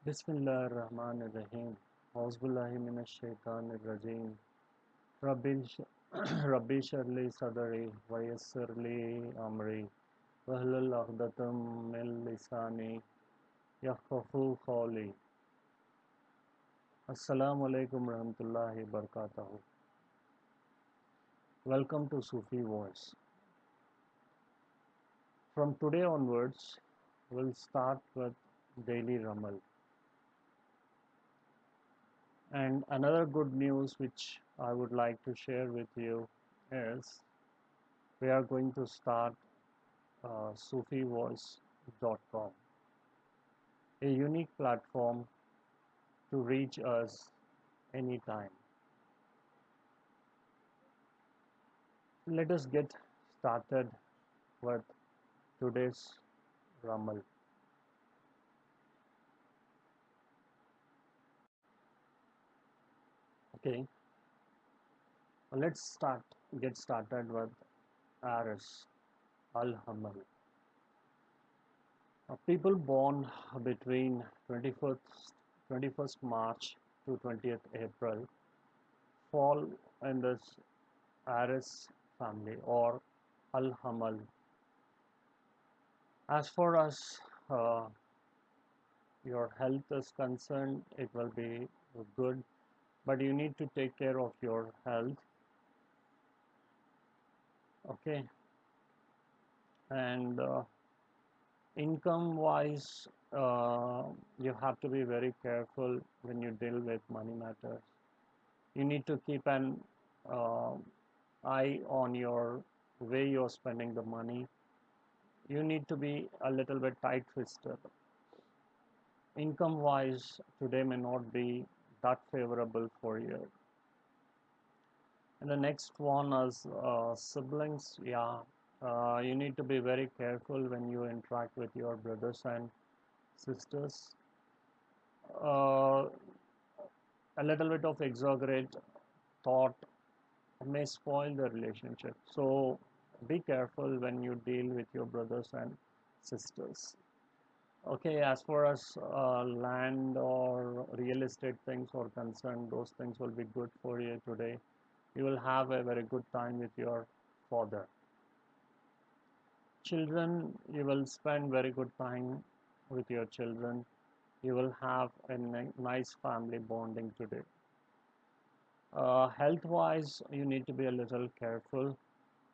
Bismillahirrahmanirrahim. Auzubillahi minash shaitanir rajim. Rabbi Rabbi shrahli sadri wa yassir li amri wahlul 'uqdatam min lisani yafqahu qawli. Assalamu alaikum warahmatullahi wabarakatuh. Welcome to Sufi Voice. From today onwards, we'll start with daily Ramal. And another good news which I would like to share with you is we are going to start SufiVoice.com, a unique platform to reach us anytime. Let us get started with today's Ramal. Okay, let's get started with Aris Al Hamal. People born between 21st March to 20th April fall in this Aris family or Al Hamal. As far as uh, your health is concerned, it will be good, but you need to take care of your health. Okay, and income wise, you have to be very careful when you deal with money matters. You need to keep an uh, eye on your way you're spending the money. You need to be a little bit tight fisted. Income wise, today may not be that favorable for you. And the next one is siblings. Yeah, you need to be very careful when you interact with your brothers and sisters. Uh, a little bit of exaggerate thought may spoil the relationship. So be careful when you deal with your brothers and sisters. Okay, as far as land or real estate things are concerned, those things will be good for you today. You will have a very good time with your father. Children, you will spend very good time with your children. You will have a nice family bonding today. Health wise, you need to be a little careful.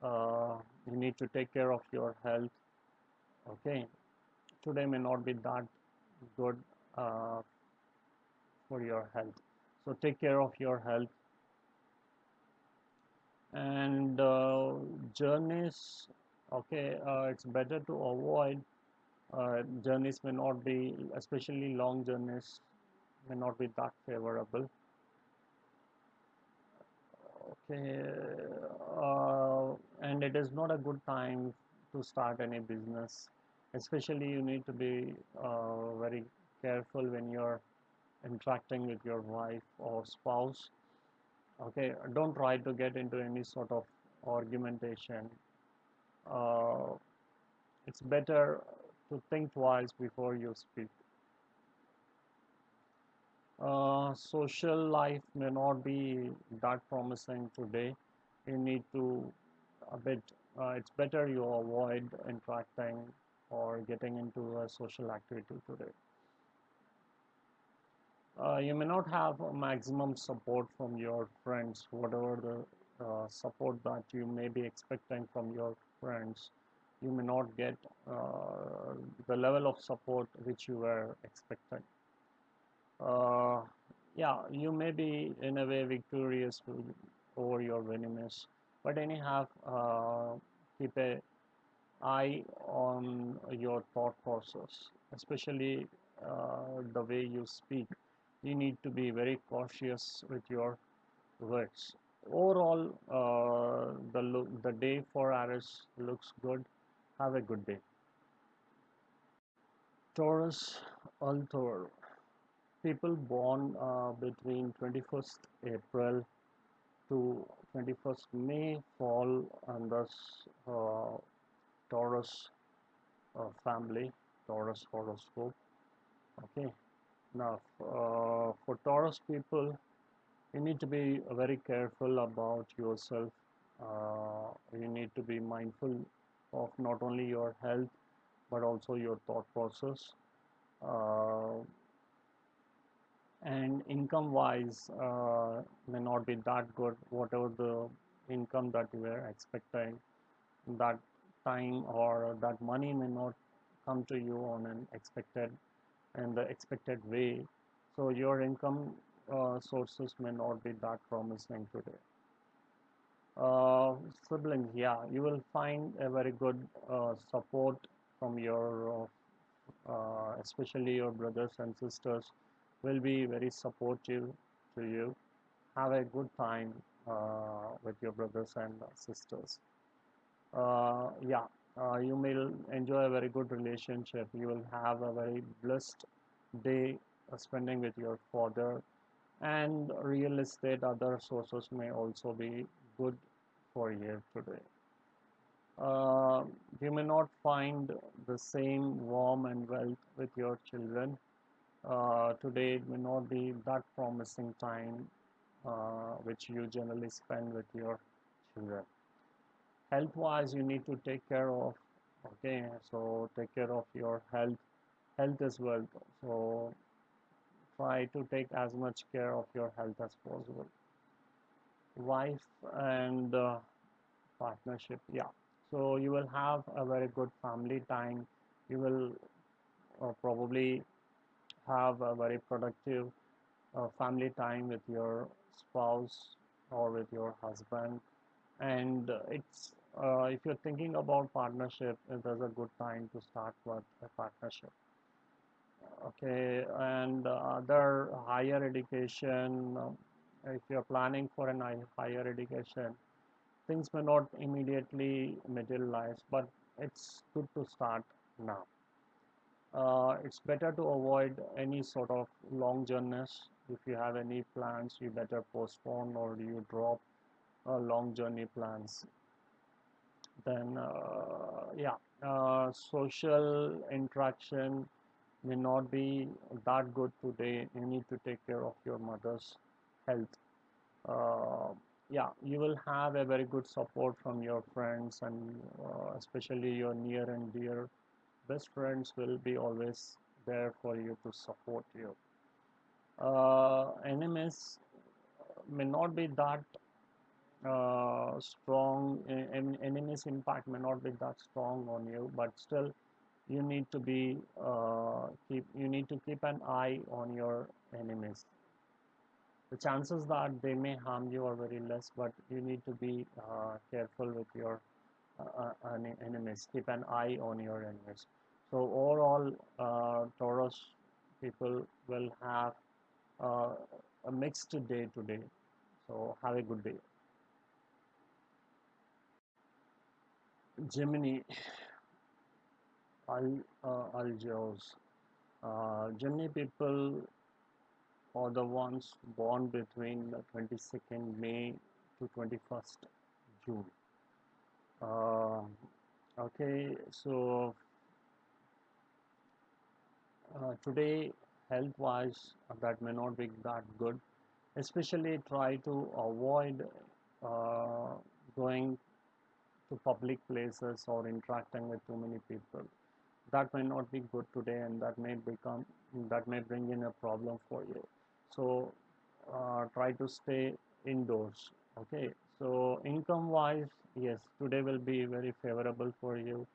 You need to take care of your health. Okay, today may not be that good uh, for your health, so take care of your health. And journeys, okay, it's better to avoid journeys may not be, especially long journeys, may not be that favorable. Okay, and it is not a good time to start any business. Especially, you need to be very careful when you're interacting with your wife or spouse. Okay, don't try to get into any sort of argumentation. Uh, it's better to think twice before you speak. Social life may not be that promising today. You need to a bit. It's better you avoid interacting or getting into a social activity today. You may not have a maximum support from your friends, whatever the support that you may be expecting from your friends. You may not get the level of support which you were expecting. Uh, yeah, you may be in a way victorious over your enemies, but anyhow, keep a eye on your thought process, especially the way you speak. You need to be very cautious with your words. Overall, the day for Aries looks good. Have a good day. Taurus, Altor. People born between 21st April to 21st May fall under uh, Taurus family, Taurus horoscope. Okay, Now, for Taurus people, you need to be very careful about yourself. You need to be mindful of not only your health but also your thought process. Uh, and income wise, may not be that good. Whatever the income that you were expecting, that time or that money may not come to you on an expected and the expected way. So your income sources may not be that promising today. Uh, Siblings, yeah, you will find a very good support from your, especially your brothers and sisters, will be very supportive to you. Have a good time with your brothers and sisters. Yeah, you may enjoy a very good relationship. You will have a very blessed day spending with your father, and real estate other sources may also be good for you today. Uh, you may not find the same warmth and wealth with your children. Today it may not be that promising time which you generally spend with your children. Health wise, you need to take care of, okay, so take care of your health. Health is wealth, so try to take as much care of your health as possible. Wife and partnership, yeah, so you will have a very good family time. You will probably have a very productive family time with your spouse or with your husband. And it's if you're thinking about partnership, it is a good time to start with a partnership. Okay, and other higher education, if you're planning for an higher education, things may not immediately materialize, but it's good to start now. It's better to avoid any sort of long journeys. If you have any plans, you better postpone or you drop long journey plans. Then, yeah, social interaction may not be that good today. You need to take care of your mother's health. Uh, yeah, you will have a very good support from your friends, and especially your near and dear best friends will be always there for you to support you. Enemies may not be that strong. Enemies impact may not be that strong on you, but still you need to be keep you need to keep an eye on your enemies. The chances that they may harm you are very less, but you need to be careful with your enemies. Keep an eye on your enemies. So overall, Taurus people will have uh, a mixed day today. So have a good day. Gemini, Aljaos. Gemini people are the ones born between the 22nd May to 21st June. Uh, okay, so today, health wise, that may not be that good. Especially try to avoid uh, going to public places or interacting with too many people. That may not be good today, and that may bring in a problem for you. So try to stay indoors. Okay, so income wise, yes, today will be very favorable for you.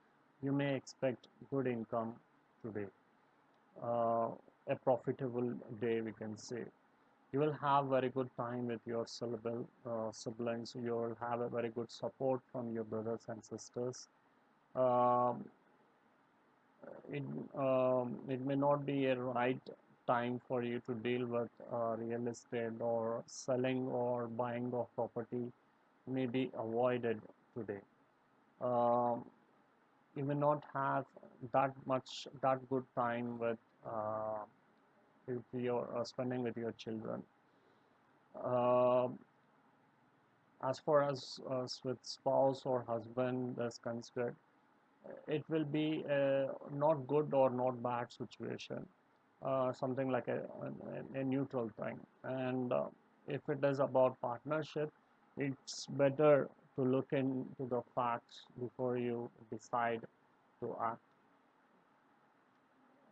You may expect good income today, uh, a profitable day, we can say. You will have very good time with your siblings. You will have a very good support from your brothers and sisters. um, it may not be a right time for you to deal with real estate, or selling or buying of property may be avoided today. Um, you may not have that good time with your spending with your children. Uh, as far as with spouse or husband is considered, it will be a not good or not bad situation. something like a neutral thing. And if it is about partnership, it's better to look into the facts before you decide to act.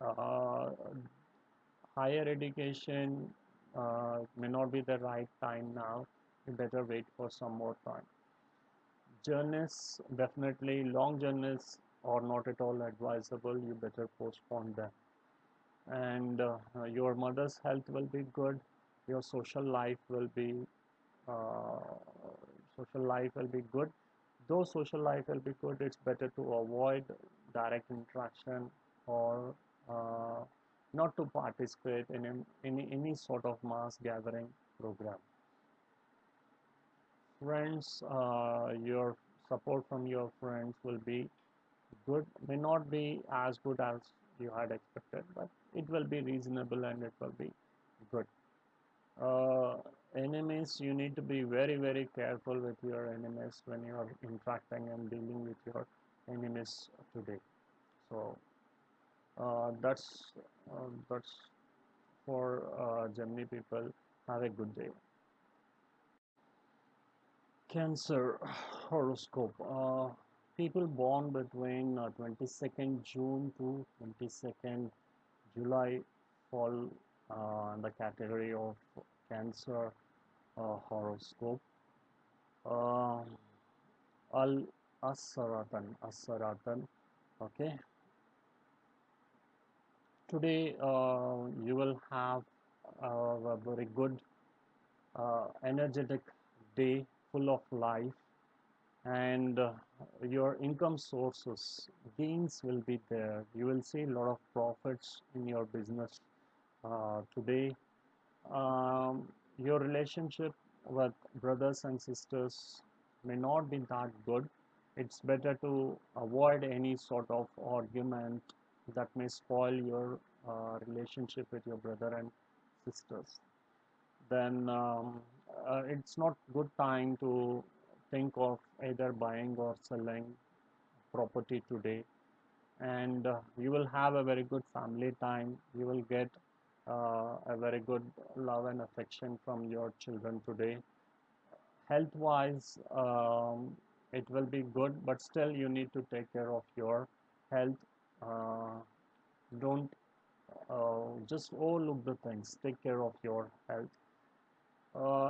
Uh, Higher education may not be the right time now. You better wait for some more time. Journeys, definitely long journeys are not at all advisable. You better postpone them. And your mother's health will be good. Your uh, social life will be good. Though social life will be good, it's better to avoid direct interaction or uh, not to participate in any sort of mass gathering program. Friends, your support from your friends will be good. May not be as good as you had expected, but it will be reasonable and it will be good. uh, Enemies, you need to be very very careful with your enemies when you are interacting and dealing with your enemies today. So that's for Gemini people. Have a good day. Cancer horoscope. People born between 22nd June to 22nd July fall in the category of Cancer horoscope. Uh, Al Asaratan. Okay. Today you will have a very good, energetic day, full of life, and your income sources gains will be there. You will see a lot of profits in your business today. Your relationship with brothers and sisters may not be that good. It's better to avoid any sort of argument that may spoil your relationship with your brother and sisters. Then it's not good time to think of either buying or selling property today. And you will have a very good family time. You will get a very good love and affection from your children today. Health wise, it will be good, but still you need to take care of your health. Don't just overlook the things. Take care of your health.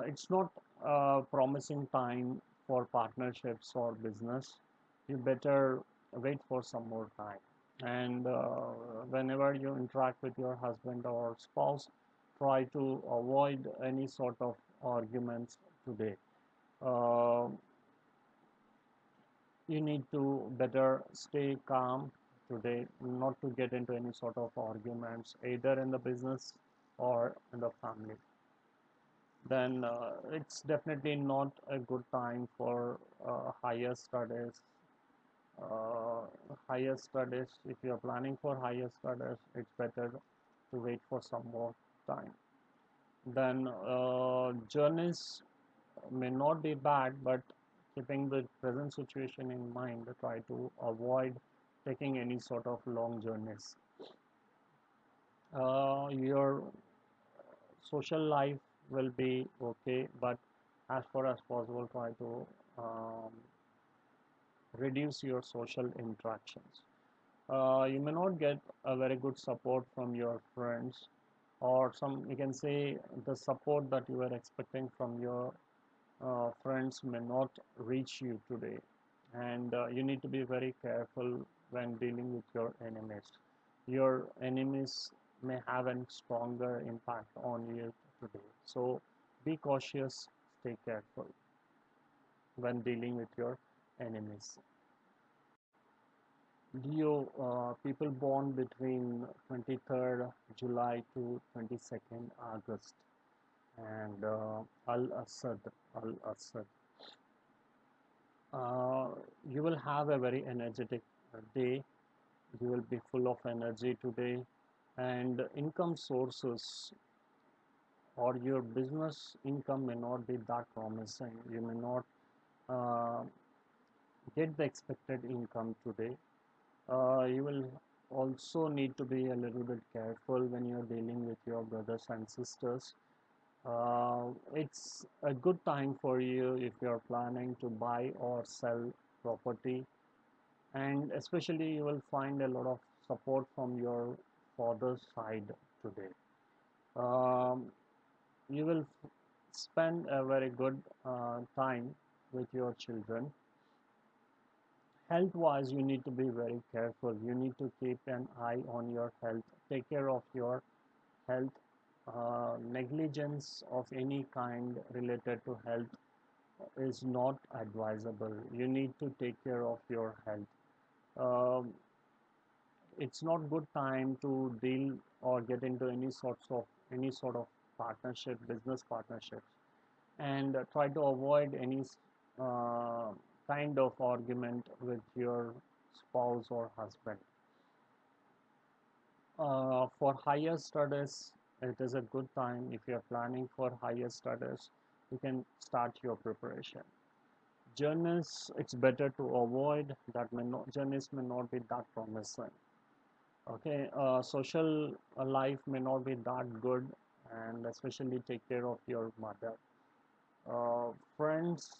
It's not a promising time for partnerships or business. You better wait for some more time. And whenever you interact with your husband or spouse, try to avoid any sort of arguments today. Uh, you need to better stay calm today, not to get into any sort of arguments, either in the business or in the family. Then it's definitely not a good time for higher studies. uh, Higher studies, if you are planning for higher studies, it's better to wait for some more time. Then journeys may not be bad, but keeping the present situation in mind, try to avoid taking any sort of long journeys. Your social life will be okay, but as far as possible, try to um, reduce your social interactions. You may not get a very good support from your friends, or some, you can say, the support that you were expecting from your friends may not reach you today. And you need to be very careful when dealing with your enemies. Your enemies may have a stronger impact on you today. So be cautious, stay careful when dealing with your enemies. Leo, people born between 23rd July to 22nd August, and Al-Assad, Al-Assad. Uh, you will have a very energetic day. You will be full of energy today, and income sources or your business income may not be that promising. You may not uh, get the expected income today. You will also need to be a little bit careful when you're dealing with your brothers and sisters. It's a good time for you if you're planning to buy or sell property, and especially you will find a lot of support from your father's side today. Um, you will spend a very good time with your children. Health wise, you need to be very careful. You need to keep an eye on your health, take care of your health. Negligence of any kind related to health is not advisable. You need to take care of your health. Um, it's not good time to deal or get into any sort of partnership, business partnerships, and try to avoid any uh, kind of argument with your spouse or husband. For higher studies, it is a good time. If you are planning for higher studies, you can start your preparation. Journeys, it's better to avoid. Journeys may not be that promising. Okay, social life may not be that good, and especially take care of your mother. Uh, Friends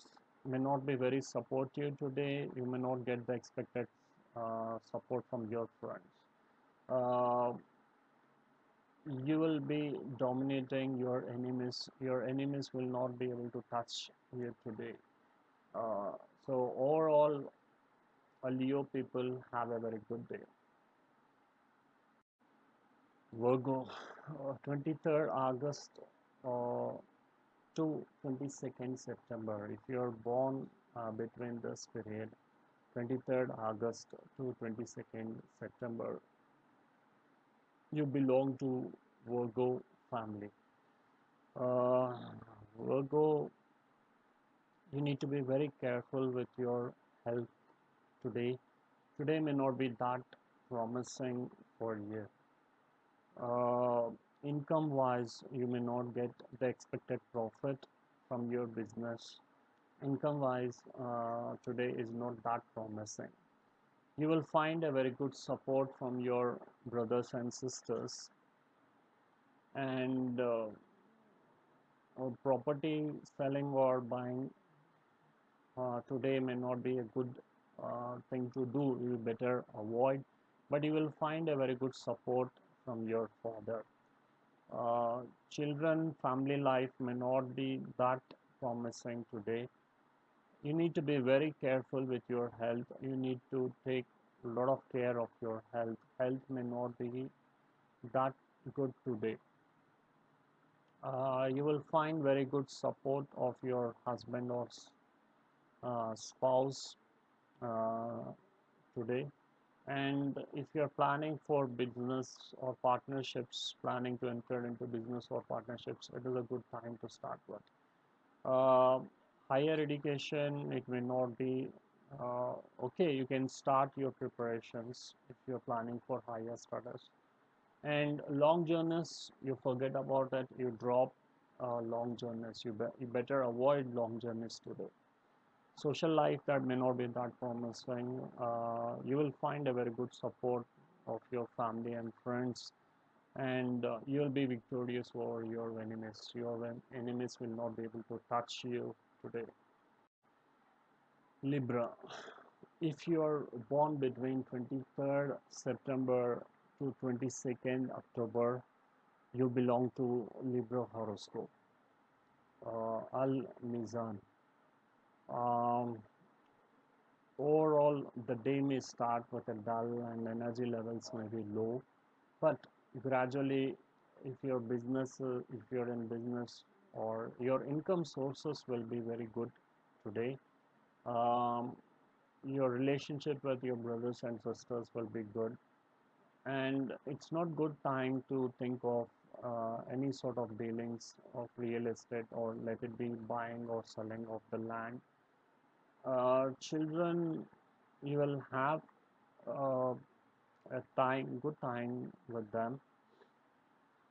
may not be very supportive today. You may not get the expected support from your friends. Uh, you will be dominating your enemies. Your enemies will not be able to touch you today. Uh, so overall, Leo people have a very good day. Virgo, 23rd August uh, to 22nd September. If you are born between this period, 23rd August to 22nd September, you belong to Virgo family. Uh, Virgo, you need to be very careful with your health today. Today may not be that promising for you. Uh, Income wise, you may not get the expected profit from your business. Income wise, today is not that promising. You will find a very good support from your brothers and sisters, and property selling or buying today may not be a good thing to do. You better avoid, but you will find a very good support from your father. uh, Children, family life may not be that promising today. You need to be very careful with your health. You need to take a lot of care of your health. Health may not be that good today. You will find very good support of your husband or spouse uh, today. And if you're planning for business or partnerships, planning to enter into business or partnerships, it is a good time to start with. Uh, Higher education, it may not be okay. You can start your preparations if you're planning for higher studies. And long journeys, you forget about it. You drop long journeys. You better avoid long journeys today. Social life, that may not be that promising. You will find a very good support of your family and friends, and you will be victorious over your enemies. Your enemies will not be able to touch you today. Libra, if you are born between 23rd September to 22nd October, you belong to Libra horoscope. Al Mizan. Um, Overall, the day may start with a dull and energy levels may be low, but gradually, if you're in business, or your income sources will be very good today. Um, your relationship with your brothers and sisters will be good, and it's not good time to think of any sort of dealings of real estate, or let it be buying or selling of the land. Children, you will have uh, good time with them.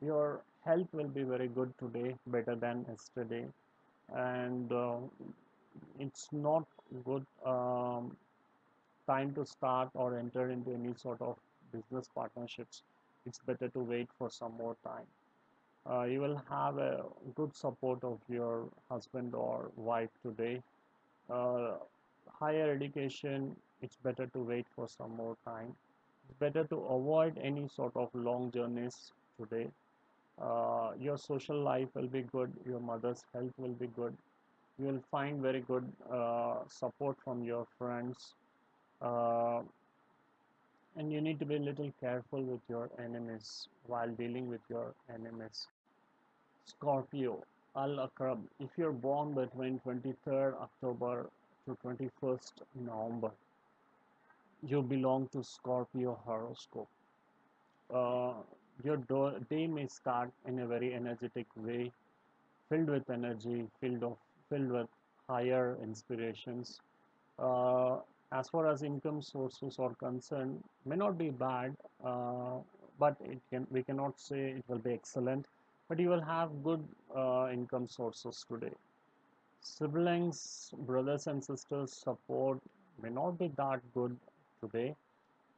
Your health will be very good today, better than yesterday, and it's not good time to start or enter into any sort of business partnerships, it's better to wait for some more time. You will have a good support of your husband or wife today. uh, Higher education, it's better to wait for some more time. It's better to avoid any sort of long journeys today. Your social life will be good, your mother's health will be good. You will find very good support from your friends. uh, and you need to be a little careful with your enemies while dealing with your enemies. Scorpio, Al Akrab. If you're born between 23rd October to 21st November, you belong to Scorpio horoscope. Uh, your day may start in a very energetic way, filled with energy, filled with higher inspirations. Uh, as far as income sources are concerned, may not be bad, uh, but we cannot say it will be excellent. But you will have good income sources today. Siblings, brothers and sisters support may not be that good today,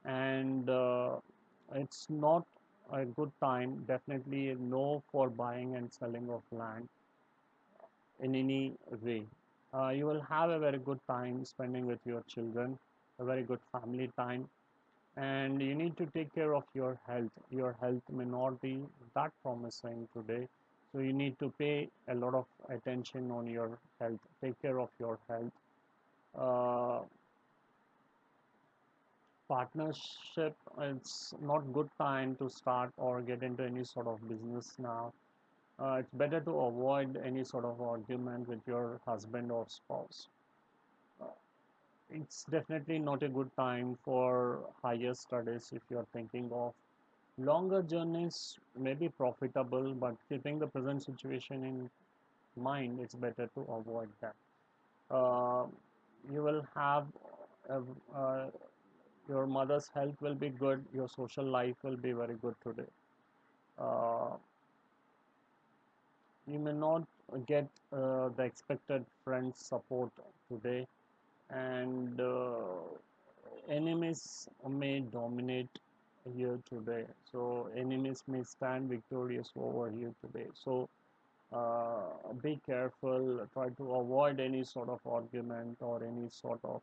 and it's not a good time. Definitely no for buying and selling of land in any way. You will have a very good time spending with your children, a very good family time, and you need to take care of your health. Your health may not be that promising today, so you need to pay a lot of attention on your health. Take care of your health. Uh, Partnership, it's not good time to start or get into any sort of business now. It's better to avoid any sort of argument with your husband or spouse. Uh, it's definitely not a good time for higher studies if you're thinking of longer journeys. May be profitable, but keeping the present situation in mind, it's better to avoid that. Uh, you will have uh, uh, your mother's health will be good, your social life will be very good today. uh, you may not get the expected friend support today, and enemies may dominate here today, so enemies may stand victorious over you today. So be careful, try to avoid any sort of argument or any sort of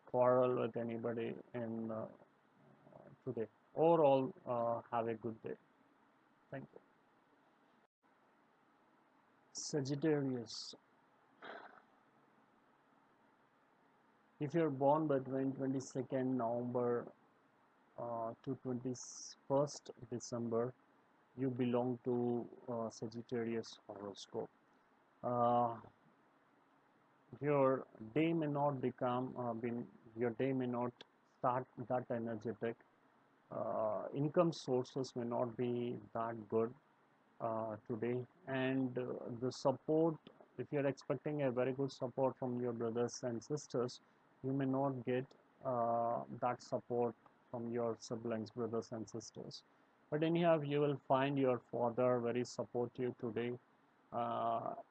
quarrel with anybody in today. Overall, have a good day. Thank you. Sagittarius, if you're born between 22nd November to 21st December, you belong to Sagittarius horoscope. Uh, your day may not your day may not start that energetic. Income sources may not be that good today, and the support, if you're expecting a very good support from your brothers and sisters, you may not get that support from your siblings, brothers and sisters. But anyhow, you will find your father very supportive today.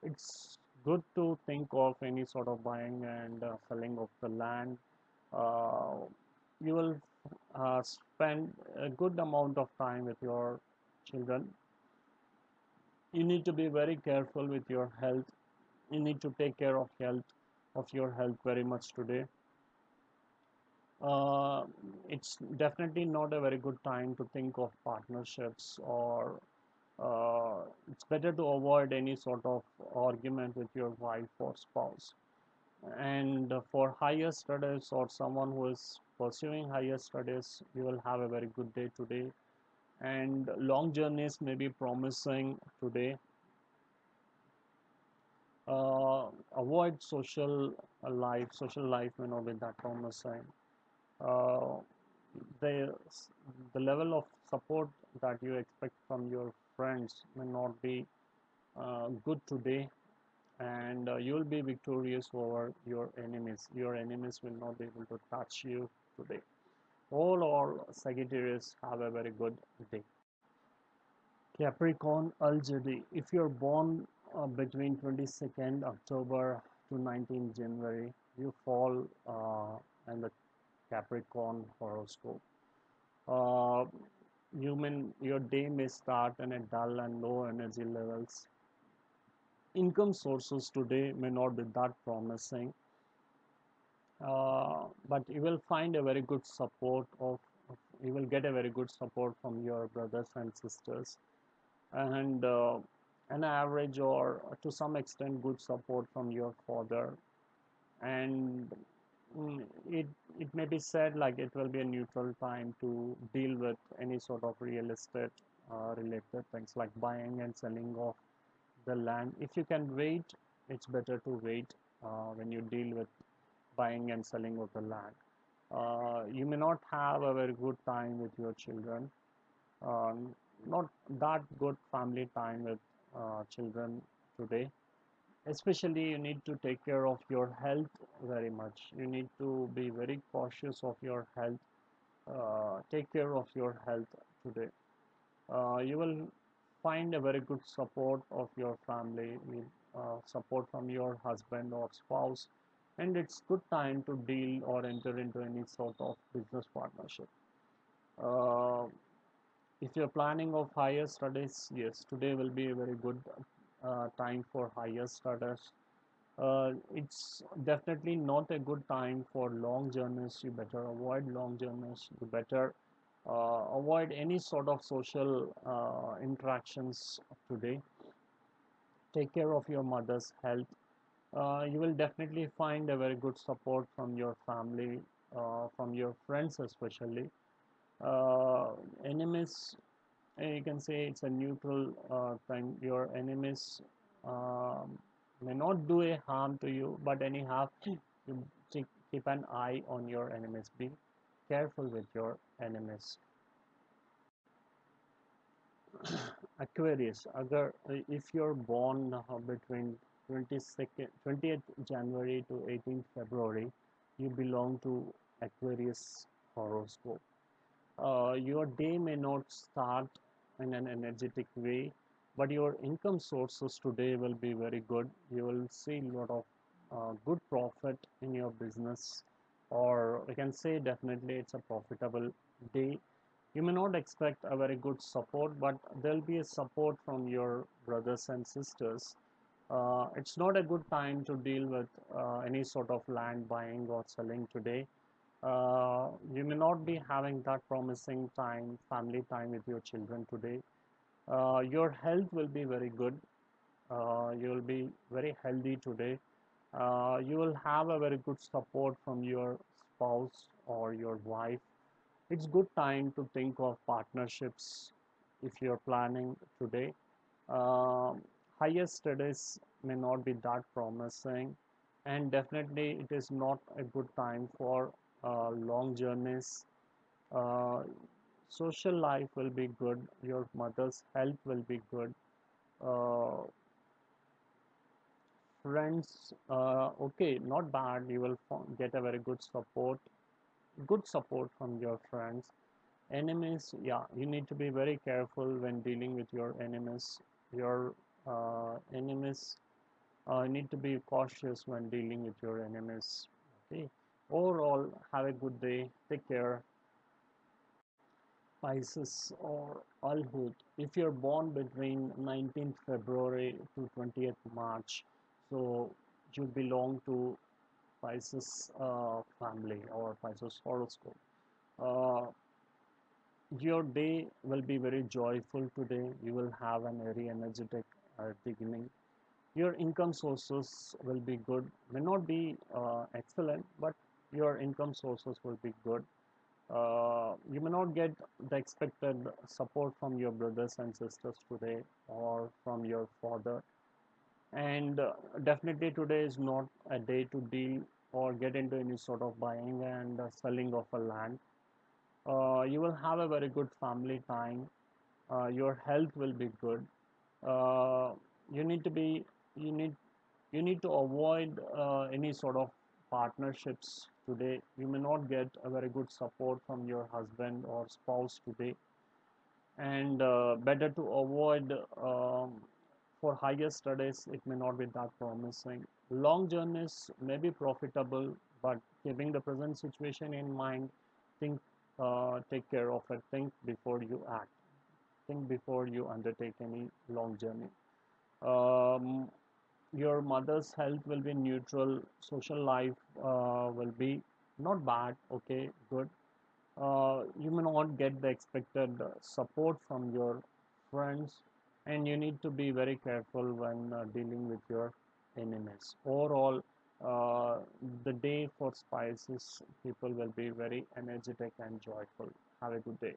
It's good to think of any sort of buying and selling of the land. uh, you will spend a good amount of time with your children. You need to be very careful with your health. You need to take care of your health very much today. uh, it's definitely not a very good time to think of partnerships, or it's better to avoid any sort of argument with your wife or spouse. And for higher studies or someone who is pursuing higher studies, you will have a very good day today, and long journeys may be promising today. Avoid social life may not be that promising. uh, the the level of support that you expect from your friends may not be good today, and you will be victorious over your enemies will not be able to touch you today. All Sagittarius have a very good day. Capricorn Aljadi, if you're born between 22nd October to 19th January, you fall in the Capricorn horoscope. uh, your day may start in a dull and low energy levels. Income sources today may not be that promising, but you will find a very good support you will get a very good support from your brothers and sisters, and an average or to some extent good support from your father. And mm, it it may be said like it will be a neutral time to deal with any sort of real estate related things like buying and selling of the land. If you can wait, it's better to wait when you deal with buying and selling of the land. You may not have a very good time with your children, um, not that good family time with children today. Especially, you need to take care of your health very much. You need to be very cautious of your health. Take care of your health today. You will find a very good support of your family, with support from your husband or spouse, and it's good time to deal or enter into any sort of business partnership. Uh, if you're planning of higher studies, yes, today will be a very good time for higher studies. It's definitely not a good time for long journeys. You better avoid long journeys. You better avoid any sort of social interactions today. Take care of your mother's health. You will definitely find a very good support from your family, from your friends especially. Enemies, you can say it's a neutral thing. Your enemies um, may not do a harm to you, but anyhow, you keep an eye on your enemies. Be careful with your enemies. Aquarius, if you're born between 20th January to 18th February, you belong to Aquarius horoscope. Your day may not start in an energetic way, but your income sources today will be very good. You will see a lot of good profit in your business, or we can say definitely it's a profitable day. You may not expect a very good support, but there'll be a support from your brothers and sisters. It's not a good time to deal with any sort of land buying or selling today. You may not be having that promising time, family time with your children today. Your health will be very good. You will be very healthy today. You will have a very good support from your spouse or your wife. It's good time to think of partnerships if you're planning today. Um, Higher studies may not be that promising, and definitely it is not a good time for long journeys. Uh, Social life will be good. Your mother's health will be good. Uh, Friends, okay, not bad. You will get a very good support from your friends. Enemies, yeah, you need to be very careful when dealing with your enemies. Your enemies need to be cautious when dealing with your enemies. Okay. Overall, have a good day. Take care. Pisces or Alhut. If you're born between 19th February to 20th March, so you belong to Pisces family or Pisces horoscope. Uh, your day will be very joyful today. You will have an very energetic beginning. Your income sources will be good. May not be excellent, but your income sources will be good. You may not get the expected support from your brothers and sisters today or from your father. And definitely today is not a day to deal or get into any sort of buying and selling of a land. You will have a very good family time. Your health will be good. Uh, you need to be you need you need to avoid any sort of partnerships today. You may not get a very good support from your husband or spouse today, and better to avoid for higher studies. It may not be that promising. Long journeys may be profitable, but keeping the present situation in mind, think take care of it. Think before you act. Think before you undertake any long journey. Um, your mother's health will be neutral. Social life will be not bad. Okay, good. You may not get the expected support from your friends, and you need to be very careful when dealing with your enemies. Overall, uh, the day for spices, people will be very energetic and joyful. Have a good day.